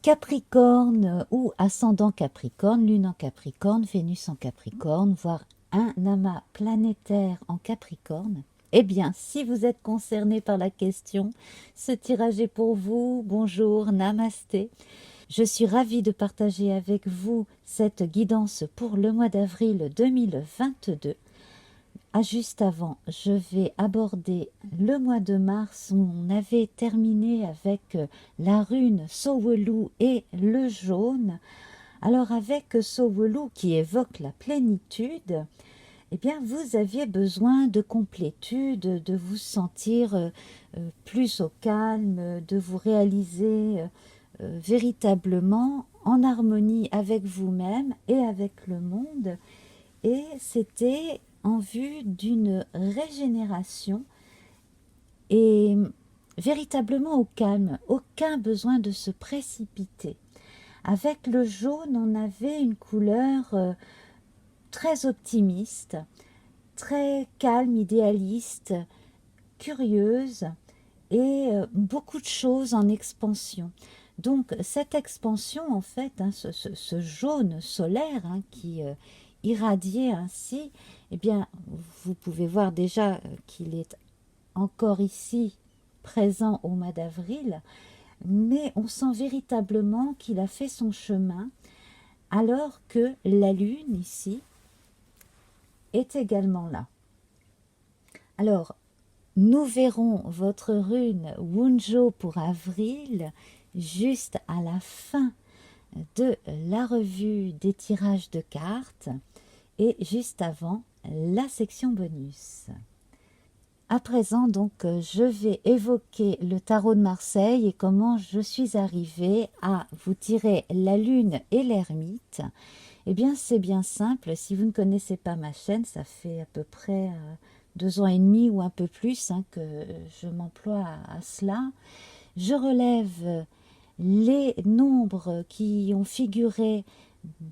Capricorne ou ascendant Capricorne, Lune en Capricorne, Vénus en Capricorne, voire un amas planétaire en Capricorne. Eh bien, si vous êtes concerné par la question, ce tirage est pour vous. Bonjour, namasté. Je suis ravie de partager avec vous cette guidance pour le mois d'avril 2022. Juste avant, je vais aborder le mois de mars où on avait terminé avec la rune Sowelu et le jaune. Alors avec Sowelu qui évoque la plénitude, eh bien vous aviez besoin de complétude, de vous sentir plus au calme, de vous réaliser véritablement en harmonie avec vous-même et avec le monde. Et c'était en vue d'une régénération et véritablement au calme, aucun besoin de se précipiter. Avec le jaune, on avait une couleur très optimiste, très calme, idéaliste, curieuse et beaucoup de choses en expansion. Donc cette expansion, en fait, ce jaune solaire qui irradiait ainsi, eh bien, vous pouvez voir déjà qu'il est encore ici présent au mois d'avril, mais on sent véritablement qu'il a fait son chemin, alors que la Lune ici est également là. Alors, nous verrons votre rune Wunjo pour avril juste à la fin de la revue des tirages de cartes et juste avant la section bonus. À présent, donc, je vais évoquer le tarot de Marseille et comment je suis arrivée à vous tirer la lune et l'ermite. Eh bien, c'est bien simple. Si vous ne connaissez pas ma chaîne, ça fait à peu près 2 ans et demi ou un peu plus que je m'emploie à cela. Je relève les nombres qui ont figuré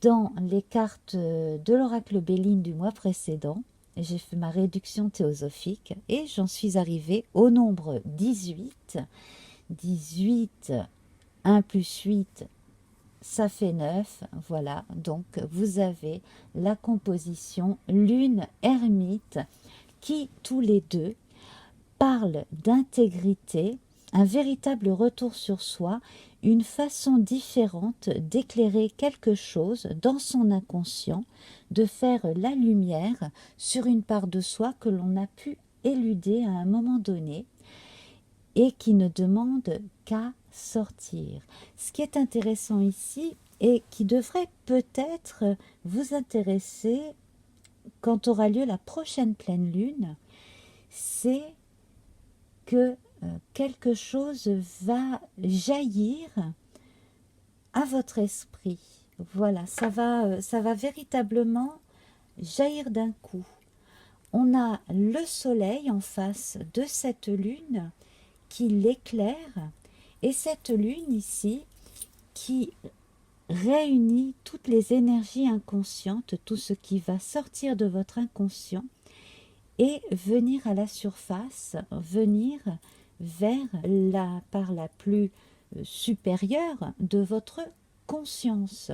dans les cartes de l'oracle Béline du mois précédent. J'ai fait ma réduction théosophique et j'en suis arrivée au nombre 18. 18, 1 plus 8, ça fait 9. Voilà, donc vous avez la composition lune ermite qui, tous les deux, parlent d'intégrité, un véritable retour sur soi, une façon différente d'éclairer quelque chose dans son inconscient, de faire la lumière sur une part de soi que l'on a pu éluder à un moment donné et qui ne demande qu'à sortir. Ce qui est intéressant ici et qui devrait peut-être vous intéresser quand aura lieu la prochaine pleine lune, c'est que quelque chose va jaillir à votre esprit. Voilà, ça va véritablement jaillir d'un coup. On a le soleil en face de cette lune qui l'éclaire et cette lune ici qui réunit toutes les énergies inconscientes, tout ce qui va sortir de votre inconscient et venir à la surface, venir vers la part la plus supérieure de votre conscience.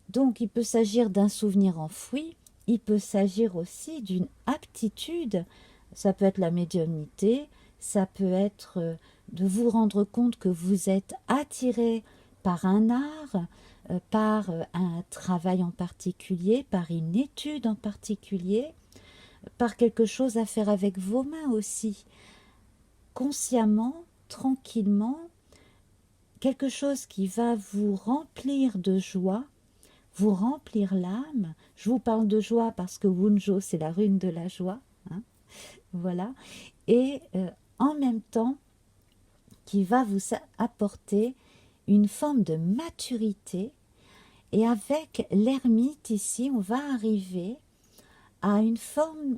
Donc il peut s'agir d'un souvenir enfoui, il peut s'agir aussi d'une aptitude, ça peut être la médiumnité, ça peut être de vous rendre compte que vous êtes attiré par un art, par un travail en particulier, par une étude en particulier, par quelque chose à faire avec vos mains aussi, consciemment, tranquillement, quelque chose qui va vous remplir de joie, vous remplir l'âme. Je vous parle de joie parce que Wunjo, c'est la rune de la joie. Voilà. Et en même temps, qui va vous apporter une forme de maturité. Et avec l'ermite ici, on va arriver à une forme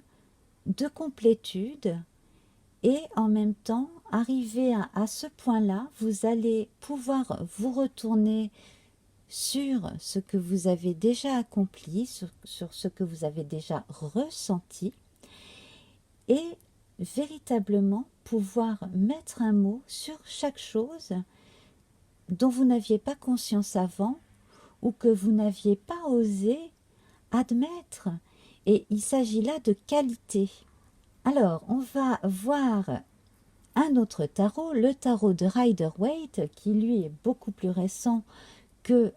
de complétude et en même temps, arriver à ce point-là, vous allez pouvoir vous retourner sur ce que vous avez déjà accompli, sur ce que vous avez déjà ressenti et véritablement pouvoir mettre un mot sur chaque chose dont vous n'aviez pas conscience avant ou que vous n'aviez pas osé admettre. Et il s'agit là de qualité. Alors, on va voir un autre tarot, le tarot de Rider-Waite, qui lui est beaucoup plus récent que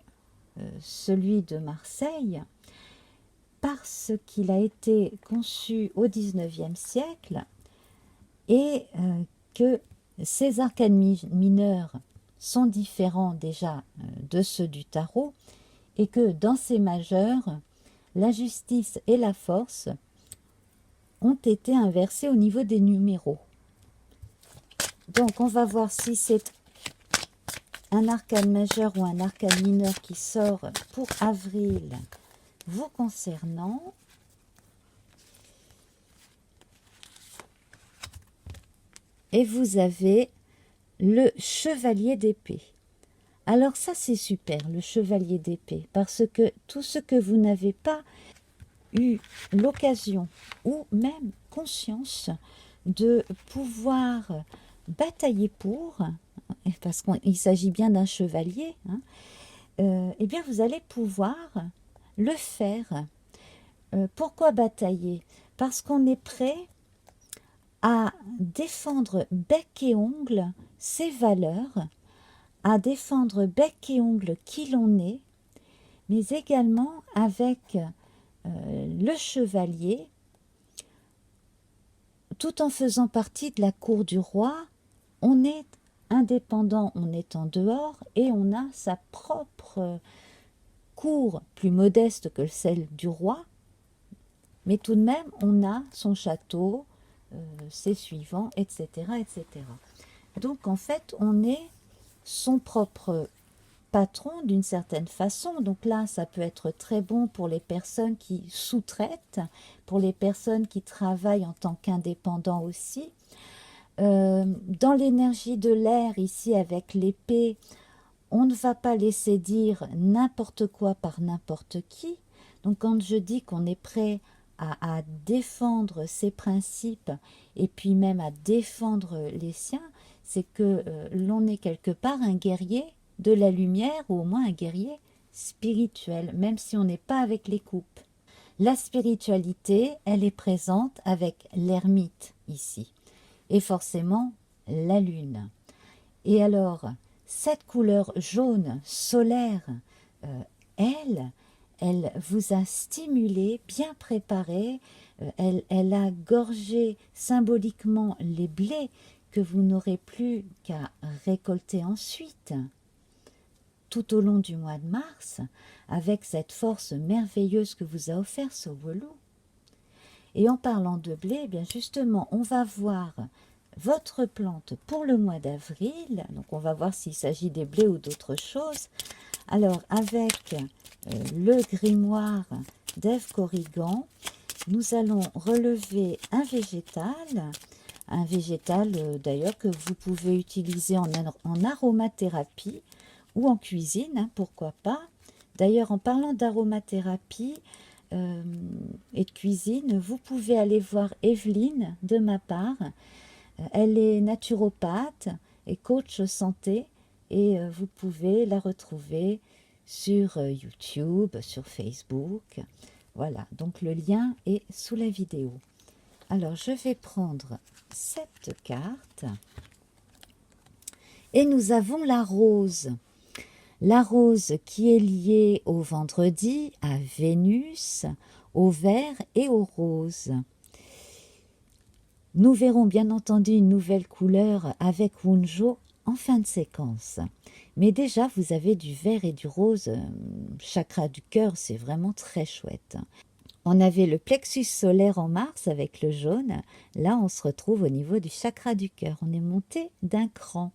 celui de Marseille, parce qu'il a été conçu au XIXe siècle et que ces arcanes mineurs sont différents déjà de ceux du tarot et que dans ces majeurs, la justice et la force ont été inversés au niveau des numéros. Donc on va voir si c'est un arcane majeur ou un arcane mineur qui sort pour avril vous concernant. Et vous avez le chevalier d'épée. Alors ça c'est super, le chevalier d'épée, parce que tout ce que vous n'avez pas eu l'occasion ou même conscience de pouvoir batailler pour, parce qu'il s'agit bien d'un chevalier, hein, eh bien vous allez pouvoir le faire. Pourquoi batailler? Parce qu'on est prêt à défendre bec et ongle ses valeurs, à défendre bec et ongle qui l'on est, mais également avec le chevalier, tout en faisant partie de la cour du roi, on est indépendant, on est en dehors et on a sa propre cour plus modeste que celle du roi, mais tout de même on a son château, ses suivants, etc., etc. Donc en fait on est son propre patron d'une certaine façon. Donc là ça peut être très bon pour les personnes qui sous-traitent, pour les personnes qui travaillent en tant qu'indépendants aussi. Dans l'énergie de l'air ici avec l'épée, on ne va pas laisser dire n'importe quoi par n'importe qui. Donc quand je dis qu'on est prêt à défendre ses principes et puis même à défendre les siens, c'est que l'on est quelque part un guerrier de la lumière ou au moins un guerrier spirituel, même si on n'est pas avec les coupes. La spiritualité, elle est présente avec l'ermite ici, et forcément la lune. Et alors, cette couleur jaune solaire, elle vous a stimulé, bien préparé, elle a gorgé symboliquement les blés que vous n'aurez plus qu'à récolter ensuite, tout au long du mois de mars, avec cette force merveilleuse que vous a offert ce Wolu. Et en parlant de blé, eh bien justement, on va voir votre plante pour le mois d'avril. Donc on va voir s'il s'agit des blés ou d'autres choses. Alors avec le grimoire d'Ève Corrigan, nous allons relever un végétal d'ailleurs que vous pouvez utiliser en aromathérapie ou en cuisine, hein, pourquoi pas. D'ailleurs en parlant d'aromathérapie et de cuisine, vous pouvez aller voir Evelyne de ma part. Elle est naturopathe et coach santé et vous pouvez la retrouver sur YouTube, sur Facebook. Voilà, donc le lien est sous la vidéo. Alors, je vais prendre cette carte et nous avons la rose. La rose qui est liée au vendredi, à Vénus, au vert et au rose. Nous verrons bien entendu une nouvelle couleur avec Wunjo en fin de séquence. Mais déjà, vous avez du vert et du rose, chakra du cœur, c'est vraiment très chouette. On avait le plexus solaire en mars avec le jaune. Là, on se retrouve au niveau du chakra du cœur. On est monté d'un cran.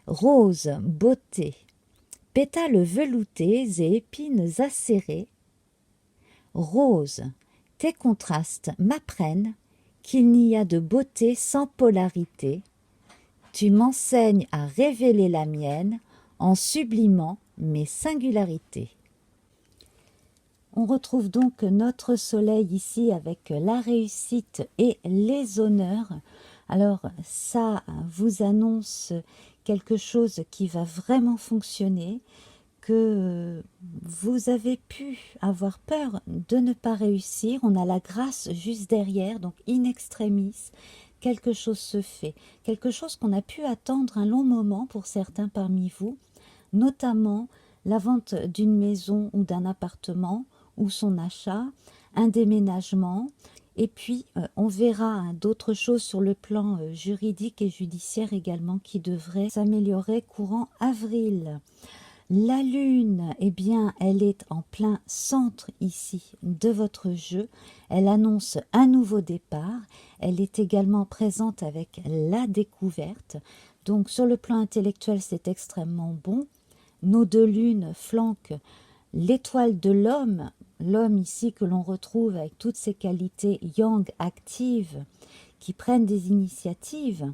Rose, beauté. Pétales veloutés et épines acérées. Rose, tes contrastes m'apprennent qu'il n'y a de beauté sans polarité. Tu m'enseignes à révéler la mienne en sublimant mes singularités. On retrouve donc notre soleil ici avec la réussite et les honneurs, Alors ça vous annonce quelque chose qui va vraiment fonctionner, que vous avez pu avoir peur de ne pas réussir. On a la grâce juste derrière, donc in extremis, quelque chose se fait. Quelque chose qu'on a pu attendre un long moment pour certains parmi vous, notamment la vente d'une maison ou d'un appartement ou son achat, un déménagement. Et puis, on verra hein, d'autres choses sur le plan juridique et judiciaire également qui devraient s'améliorer courant avril. La lune, eh bien, elle est en plein centre ici de votre jeu. Elle annonce un nouveau départ. Elle est également présente avec la découverte. Donc, sur le plan intellectuel, c'est extrêmement bon. Nos deux lunes flanquent l'étoile de l'homme, l'homme ici que l'on retrouve avec toutes ses qualités yang actives, qui prennent des initiatives.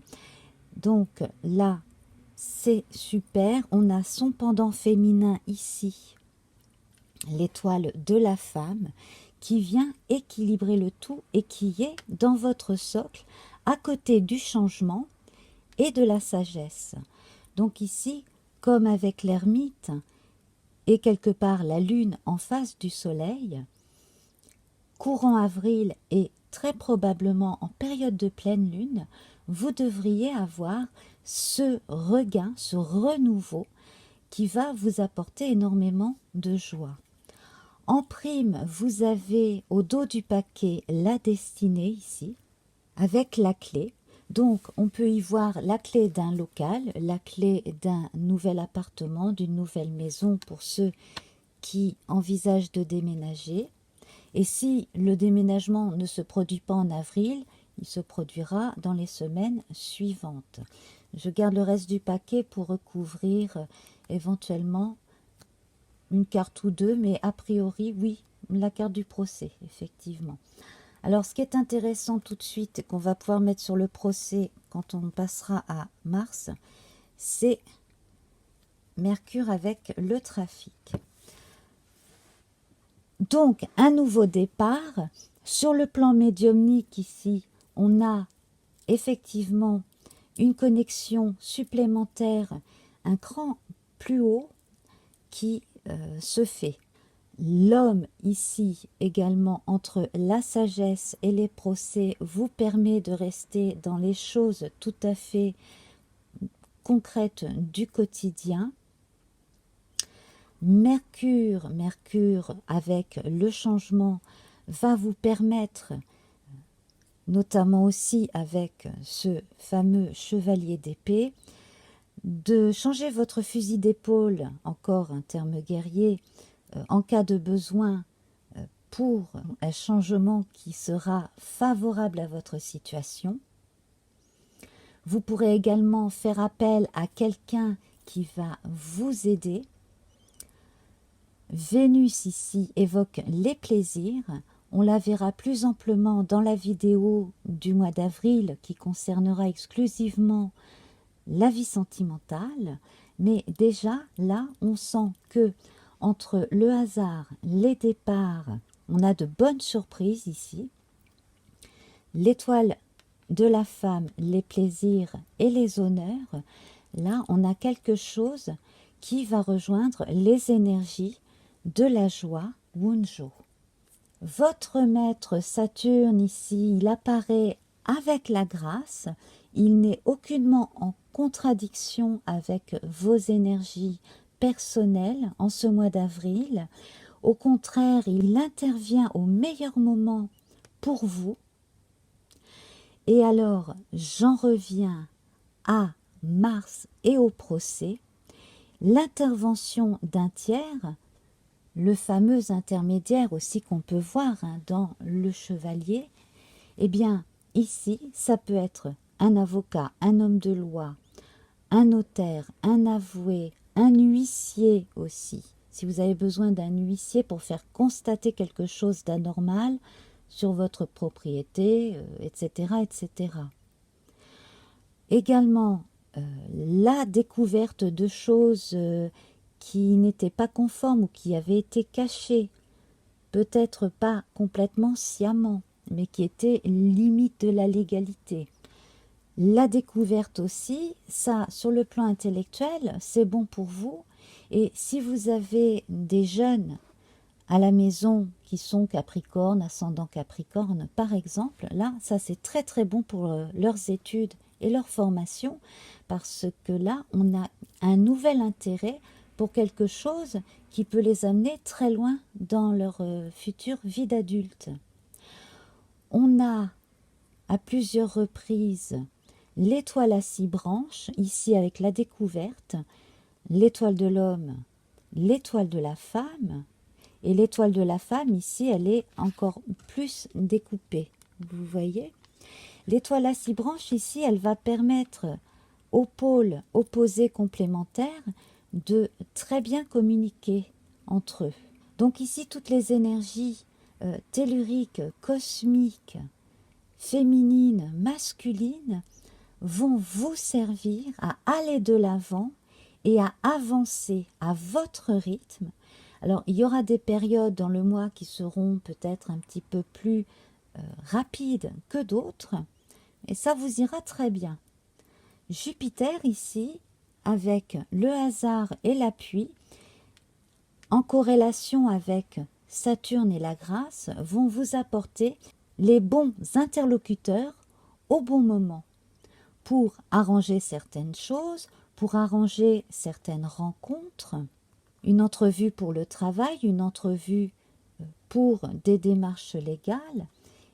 Donc là, c'est super. On a son pendant féminin ici, l'étoile de la femme, qui vient équilibrer le tout et qui est dans votre socle, à côté du changement et de la sagesse. Donc ici, comme avec l'ermite, et quelque part la lune en face du soleil, courant avril et très probablement en période de pleine lune, vous devriez avoir ce regain, ce renouveau qui va vous apporter énormément de joie. En prime, vous avez au dos du paquet la destinée ici, avec la clé. Donc, on peut y voir la clé d'un local, la clé d'un nouvel appartement, d'une nouvelle maison pour ceux qui envisagent de déménager. Et si le déménagement ne se produit pas en avril, il se produira dans les semaines suivantes. Je garde le reste du paquet pour recouvrir éventuellement une carte ou deux, mais a priori, oui, la carte du procès, effectivement. Alors, ce qui est intéressant tout de suite, et qu'on va pouvoir mettre sur le procès quand on passera à Mars, c'est Mercure avec le trafic. Donc, un nouveau départ. Sur le plan médiumnique, ici, on a effectivement une connexion supplémentaire, un cran plus haut qui se fait. L'homme ici également entre la sagesse et les procès vous permet de rester dans les choses tout à fait concrètes du quotidien. Mercure avec le changement va vous permettre, notamment aussi avec ce fameux chevalier d'épée, de changer votre fusil d'épaule, encore un terme guerrier, en cas de besoin pour un changement qui sera favorable à votre situation. Vous pourrez également faire appel à quelqu'un qui va vous aider. Vénus ici évoque les plaisirs. On la verra plus amplement dans la vidéo du mois d'avril qui concernera exclusivement la vie sentimentale. Mais déjà, là, on sent que entre le hasard, les départs, on a de bonnes surprises ici. L'étoile de la femme, les plaisirs et les honneurs, là, on a quelque chose qui va rejoindre les énergies de la joie Wunjo. Votre maître Saturne ici, il apparaît avec la grâce, il n'est aucunement en contradiction avec vos énergies personnelles en ce mois d'avril. Au contraire, il intervient au meilleur moment pour vous. Et alors, j'en reviens à Mars et au procès. L'intervention d'un tiers, le fameux intermédiaire aussi qu'on peut voir hein, dans le chevalier, eh bien, ici, ça peut être un avocat, un homme de loi, un notaire, un avoué, un huissier aussi. Si vous avez besoin d'un huissier pour faire constater quelque chose d'anormal sur votre propriété, etc., etc. Également, la découverte de choses qui n'étaient pas conformes ou qui avaient été cachées, peut-être pas complètement sciemment, mais qui étaient limite de la légalité. La découverte aussi, ça, sur le plan intellectuel, c'est bon pour vous. Et si vous avez des jeunes à la maison qui sont Capricorne, ascendant Capricorne, par exemple, là, ça c'est très très bon pour leurs études et leur formation, parce que là, on a un nouvel intérêt pour quelque chose qui peut les amener très loin dans leur future vie d'adulte. On a à plusieurs reprises l'étoile à 6 branches, ici avec la découverte, l'étoile de l'homme, l'étoile de la femme, et l'étoile de la femme, ici, elle est encore plus découpée. Vous voyez? L'étoile à 6 branches, ici, elle va permettre aux pôles opposés complémentaires de très bien communiquer entre eux. Donc ici, toutes les énergies telluriques, cosmiques, féminines, masculines, vont vous servir à aller de l'avant et à avancer à votre rythme. Alors, il y aura des périodes dans le mois qui seront peut-être un petit peu plus rapides que d'autres, et ça vous ira très bien. Jupiter ici, avec le hasard et l'appui, en corrélation avec Saturne et la grâce, vont vous apporter les bons interlocuteurs au bon moment pour arranger certaines choses, pour arranger certaines rencontres, une entrevue pour le travail, une entrevue pour des démarches légales.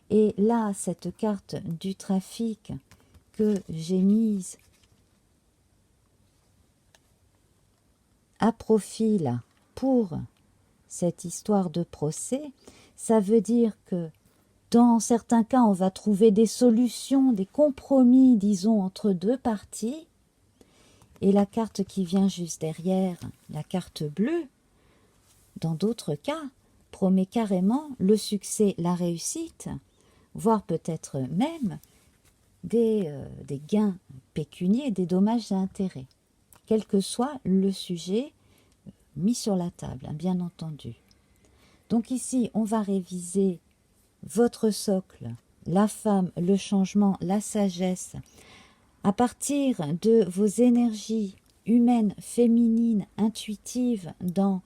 Et là, cette carte du trafic que j'ai mise à profil pour cette histoire de procès, ça veut dire que dans certains cas, on va trouver des solutions, des compromis, disons, entre deux parties. Et la carte qui vient juste derrière, la carte bleue, dans d'autres cas, promet carrément le succès, la réussite, voire peut-être même des gains pécuniaires, des dommages et intérêts, quel que soit le sujet mis sur la table, hein, bien entendu. Donc ici, on va réviser votre socle, la femme, le changement, la sagesse, à partir de vos énergies humaines, féminines, intuitives, dans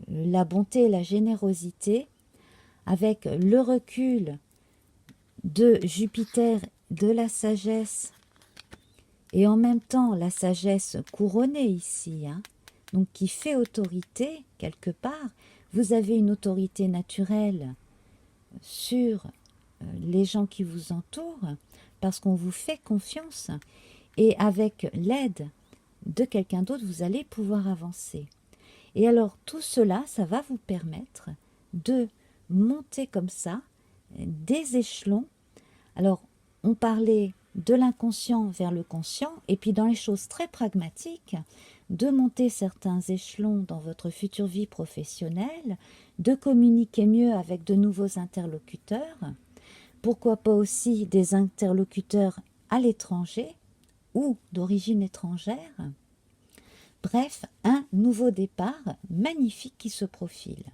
la bonté et la générosité, avec le recul de Jupiter, de la sagesse, et en même temps la sagesse couronnée ici, hein, donc qui fait autorité quelque part. Vous avez une autorité naturelle sur les gens qui vous entourent parce qu'on vous fait confiance, et avec l'aide de quelqu'un d'autre, vous allez pouvoir avancer. Et alors tout cela, ça va vous permettre de monter comme ça des échelons. Alors on parlait de l'inconscient vers le conscient, et puis dans les choses très pragmatiques, de monter certains échelons dans votre future vie professionnelle, de communiquer mieux avec de nouveaux interlocuteurs, pourquoi pas aussi des interlocuteurs à l'étranger ou d'origine étrangère. Bref, un nouveau départ magnifique qui se profile.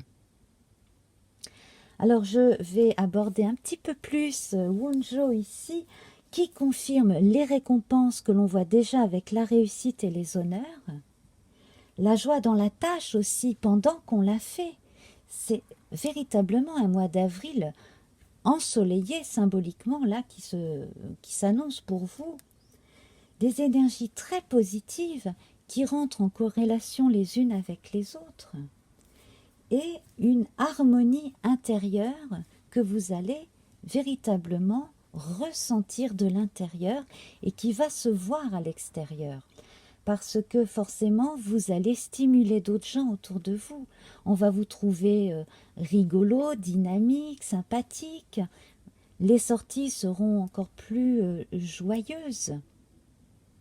Alors je vais aborder un petit peu plus Wunjo ici, qui confirme les récompenses que l'on voit déjà avec la réussite et les honneurs. La joie dans la tâche aussi pendant qu'on l'a fait. C'est véritablement un mois d'avril ensoleillé symboliquement là qui s'annonce pour vous. Des énergies très positives qui rentrent en corrélation les unes avec les autres. Et une harmonie intérieure que vous allez véritablement ressentir de l'intérieur et qui va se voir à l'extérieur. Parce que forcément, vous allez stimuler d'autres gens autour de vous. On va vous trouver rigolo, dynamique, sympathique. Les sorties seront encore plus joyeuses.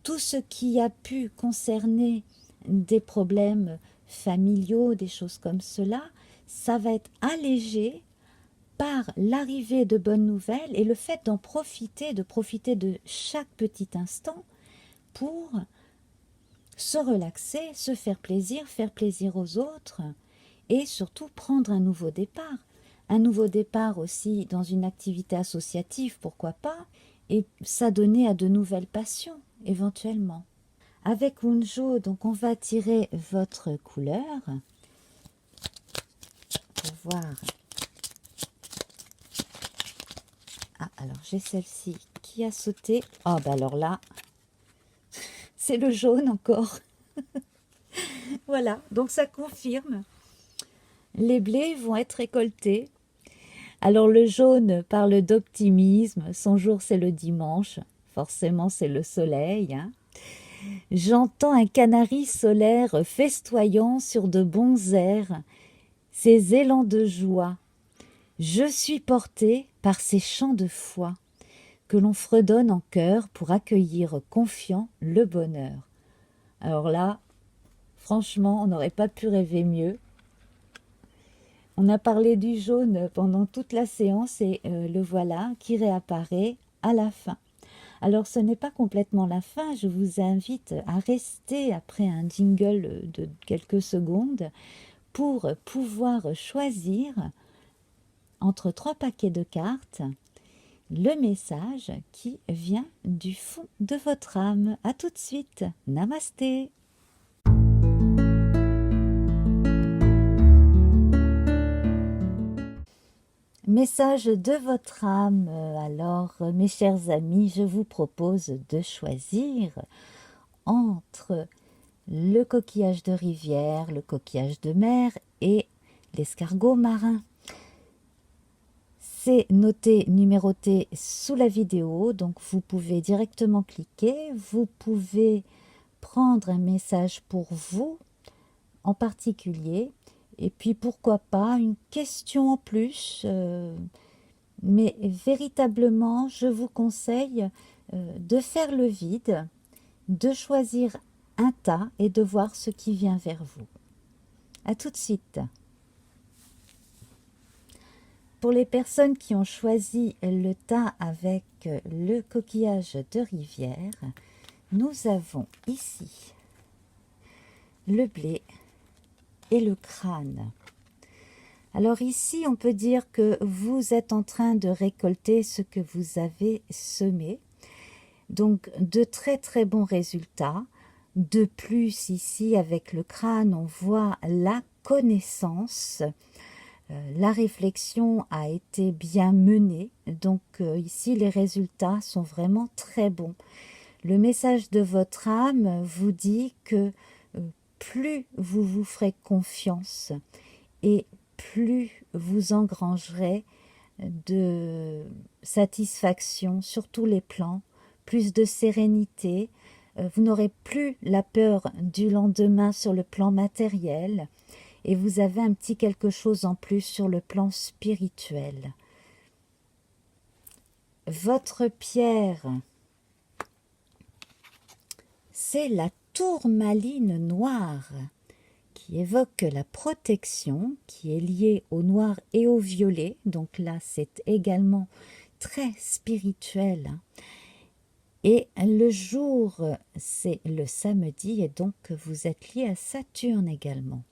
Tout ce qui a pu concerner des problèmes familiaux, des choses comme cela, ça va être allégé par l'arrivée de bonnes nouvelles et le fait d'en profiter, de profiter de chaque petit instant pour se relaxer, se faire plaisir aux autres et surtout prendre un nouveau départ. Un nouveau départ aussi dans une activité associative, pourquoi pas, et s'adonner à de nouvelles passions, éventuellement. Avec Wunjo, donc on va tirer votre couleur pour voir. Ah, alors j'ai celle-ci qui a sauté. Ah, bah alors là, c'est le jaune encore. Voilà, donc ça confirme. Les blés vont être récoltés. Alors le jaune parle d'optimisme. Son jour, c'est le dimanche. Forcément, c'est le soleil, hein. J'entends un canari solaire festoyant sur de bons airs, ses élans de joie. Je suis porté par ces chants de foi que l'on fredonne en chœur pour accueillir confiant le bonheur. Alors là, franchement, on n'aurait pas pu rêver mieux. On a parlé du jaune pendant toute la séance et le voilà qui réapparaît à la fin. Alors ce n'est pas complètement la fin, je vous invite à rester après un jingle de quelques secondes pour pouvoir choisir entre 3 paquets de cartes le message qui vient du fond de votre âme. À tout de suite, namasté. Message de votre âme. Alors, mes chers amis, je vous propose de choisir entre le coquillage de rivière, le coquillage de mer et l'escargot marin. C'est noté, numéroté sous la vidéo, donc vous pouvez directement cliquer. Vous pouvez prendre un message pour vous en particulier. Et puis pourquoi pas une question en plus, mais véritablement je vous conseille de faire le vide, de choisir un tas et de voir ce qui vient vers vous. À tout de suite. Pour les personnes qui ont choisi le tas avec le coquillage de rivière, nous avons ici le blé et le crâne. Alors ici, on peut dire que vous êtes en train de récolter ce que vous avez semé. Donc, de très très bons résultats. De plus, ici, avec le crâne, on voit la connaissance. La réflexion a été bien menée. Donc, ici, les résultats sont vraiment très bons. Le message de votre âme vous dit que plus vous vous ferez confiance et plus vous engrangerez de satisfaction sur tous les plans, plus de sérénité, vous n'aurez plus la peur du lendemain sur le plan matériel et vous avez un petit quelque chose en plus sur le plan spirituel. Votre pierre, c'est la tourmaline noire qui évoque la protection, qui est liée au noir et au violet. Donc là, c'est également très spirituel. Et le jour, c'est le samedi, et donc vous êtes lié à Saturne également.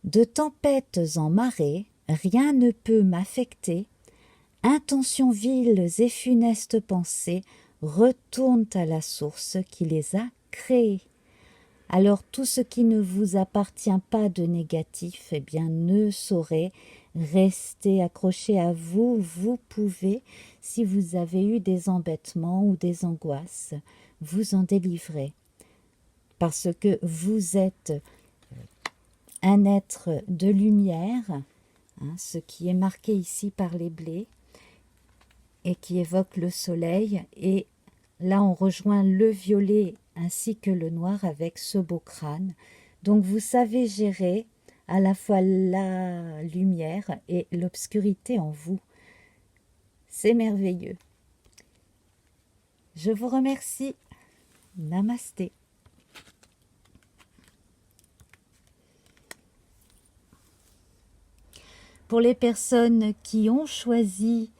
De tempêtes en marée, rien ne peut m'affecter. Intentions viles et funestes pensées retournent à la source qui les a créées. Alors tout ce qui ne vous appartient pas de négatif, eh bien ne saurait rester accroché à vous. Vous pouvez, si vous avez eu des embêtements ou des angoisses, vous en délivrer. Parce que vous êtes un être de lumière, hein, ce qui est marqué ici par les blés, et qui évoque le soleil. Et là, on rejoint le violet ainsi que le noir avec ce beau crâne. Donc, vous savez gérer à la fois la lumière et l'obscurité en vous. C'est merveilleux. Je vous remercie. Namasté. Pour les personnes qui ont choisi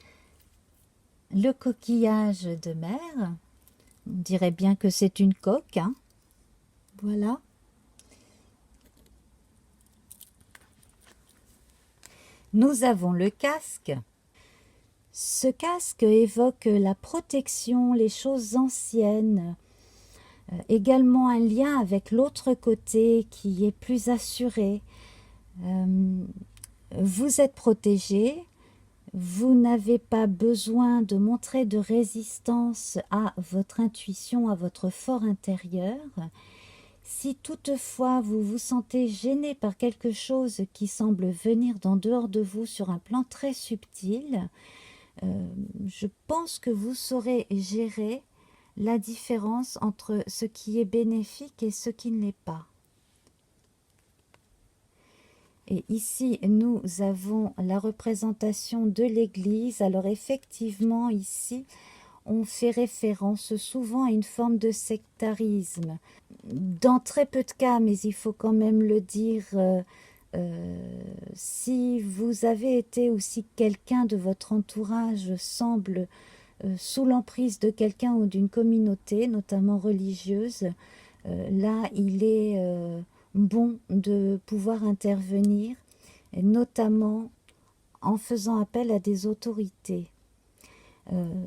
le coquillage de mer, on dirait bien que c'est une coque, hein. Voilà. Nous avons le casque. Ce casque évoque la protection, les choses anciennes, également un lien avec l'autre côté qui est plus assuré. Vous êtes protégé, vous n'avez pas besoin de montrer de résistance à votre intuition, à votre fort intérieur. Si toutefois vous vous sentez gêné par quelque chose qui semble venir d'en dehors de vous sur un plan très subtil, je pense que vous saurez gérer la différence entre ce qui est bénéfique et ce qui ne l'est pas. Et ici, nous avons la représentation de l'Église. Alors effectivement, ici, on fait référence souvent à une forme de sectarisme. Dans très peu de cas, mais il faut quand même le dire, si vous avez été ou si quelqu'un de votre entourage semble sous l'emprise de quelqu'un ou d'une communauté, notamment religieuse, là, il est bon de pouvoir intervenir, et notamment en faisant appel à des autorités.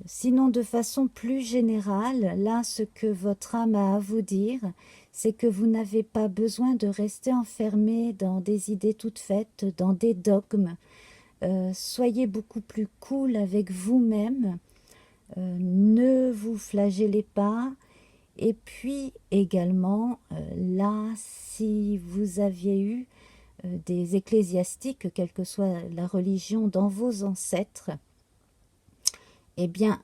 Sinon, de façon plus générale, là, ce que votre âme a à vous dire, c'est que vous n'avez pas besoin de rester enfermé dans des idées toutes faites, dans des dogmes. Soyez beaucoup plus cool avec vous-même, ne vous flagellez pas. Et puis également, là, si vous aviez eu des ecclésiastiques, quelle que soit la religion, dans vos ancêtres, eh bien,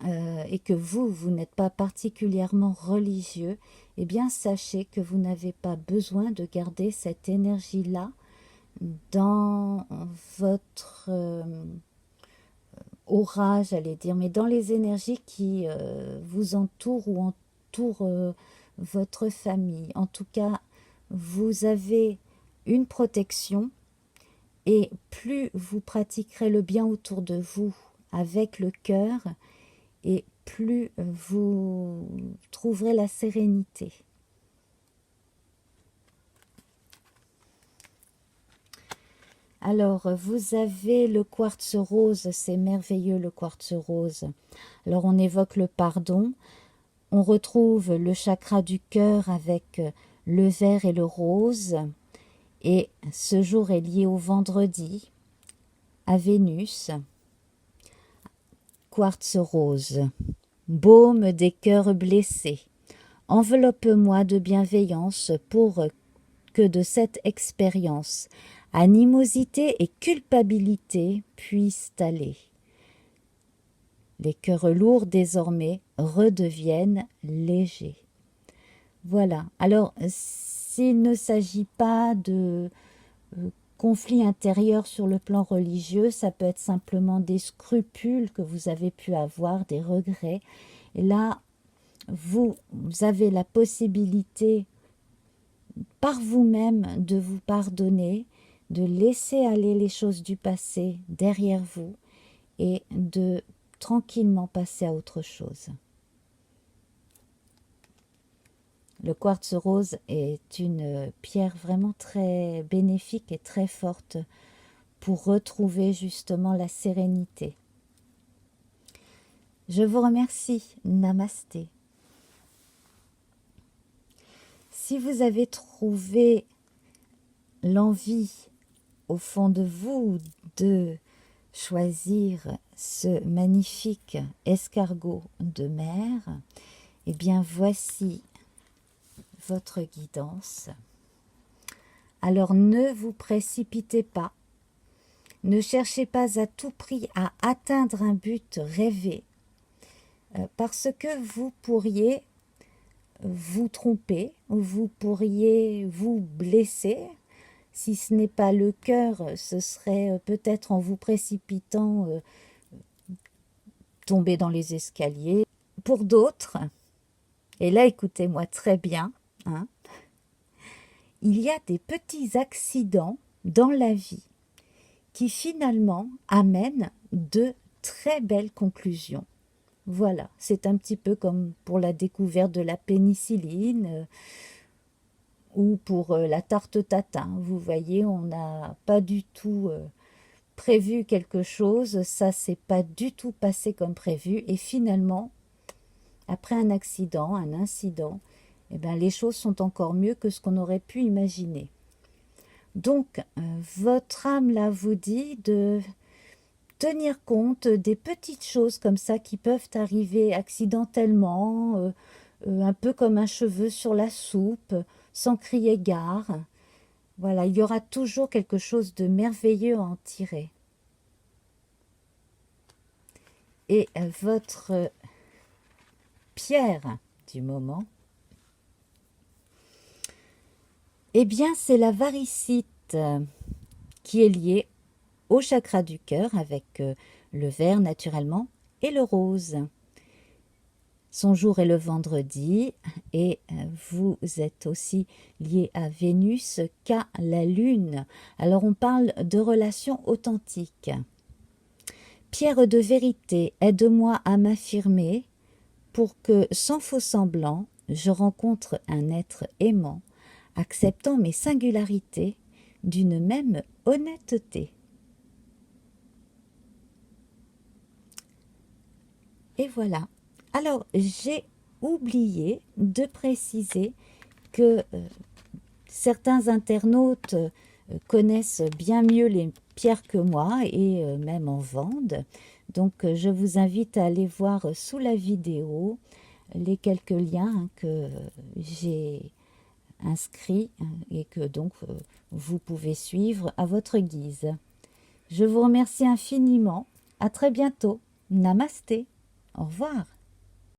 et que vous n'êtes pas particulièrement religieux, eh bien, sachez que vous n'avez pas besoin de garder cette énergie-là dans votre aura, j'allais dire, mais dans les énergies qui vous entourent ou entourent votre famille. En tout cas, vous avez une protection et plus vous pratiquerez le bien autour de vous avec le cœur, et plus vous trouverez la sérénité. Alors, vous avez le quartz rose, c'est merveilleux le quartz rose. Alors, on évoque le pardon, on retrouve le chakra du cœur avec le vert et le rose, et ce jour est lié au vendredi, à Vénus. Quartz rose, baume des cœurs blessés, enveloppe-moi de bienveillance pour que de cette expérience, animosité et culpabilité puissent aller. Les cœurs lourds désormais redeviennent légers. Voilà. Alors, s'il ne s'agit pas de conflit intérieur sur le plan religieux, ça peut être simplement des scrupules que vous avez pu avoir, des regrets. Et là, vous avez la possibilité par vous-même de vous pardonner, de laisser aller les choses du passé derrière vous et de tranquillement passer à autre chose. Le quartz rose est une pierre vraiment très bénéfique et très forte pour retrouver justement la sérénité. Je vous remercie. Namasté. Si vous avez trouvé l'envie au fond de vous de choisir ce magnifique escargot de mer, eh bien voici votre guidance. Alors ne vous précipitez pas, ne cherchez pas à tout prix à atteindre un but rêvé, parce que vous pourriez vous tromper, vous pourriez vous blesser. Si ce n'est pas le cœur, ce serait peut-être en vous précipitant tomber dans les escaliers. Pour d'autres, et là écoutez-moi très bien, hein, il y a des petits accidents dans la vie qui finalement amènent de très belles conclusions. Voilà, c'est un petit peu comme pour la découverte de la pénicilline ou pour la tarte tatin. Vous voyez, on n'a pas du tout prévu quelque chose, ça s'est pas du tout passé comme prévu, et finalement, après un accident, un incident, eh ben, les choses sont encore mieux que ce qu'on aurait pu imaginer. Donc, votre âme là vous dit de tenir compte des petites choses comme ça qui peuvent arriver accidentellement, un peu comme un cheveu sur la soupe, sans crier gare. Voilà, il y aura toujours quelque chose de merveilleux à en tirer. Et votre pierre du moment, eh bien, c'est la varicite qui est liée au chakra du cœur avec le vert naturellement et le rose. Son jour est le vendredi et vous êtes aussi lié à Vénus qu'à la Lune. Alors on parle de relations authentiques. Pierre de vérité, aide-moi à m'affirmer pour que, sans faux semblant, je rencontre un être aimant, acceptant mes singularités d'une même honnêteté. Et voilà. Alors, j'ai oublié de préciser que certains internautes connaissent bien mieux les pierres que moi et même en vendent. Donc, je vous invite à aller voir sous la vidéo les quelques liens que j'ai inscrits et que donc vous pouvez suivre à votre guise. Je vous remercie infiniment. À très bientôt. Namasté. Au revoir.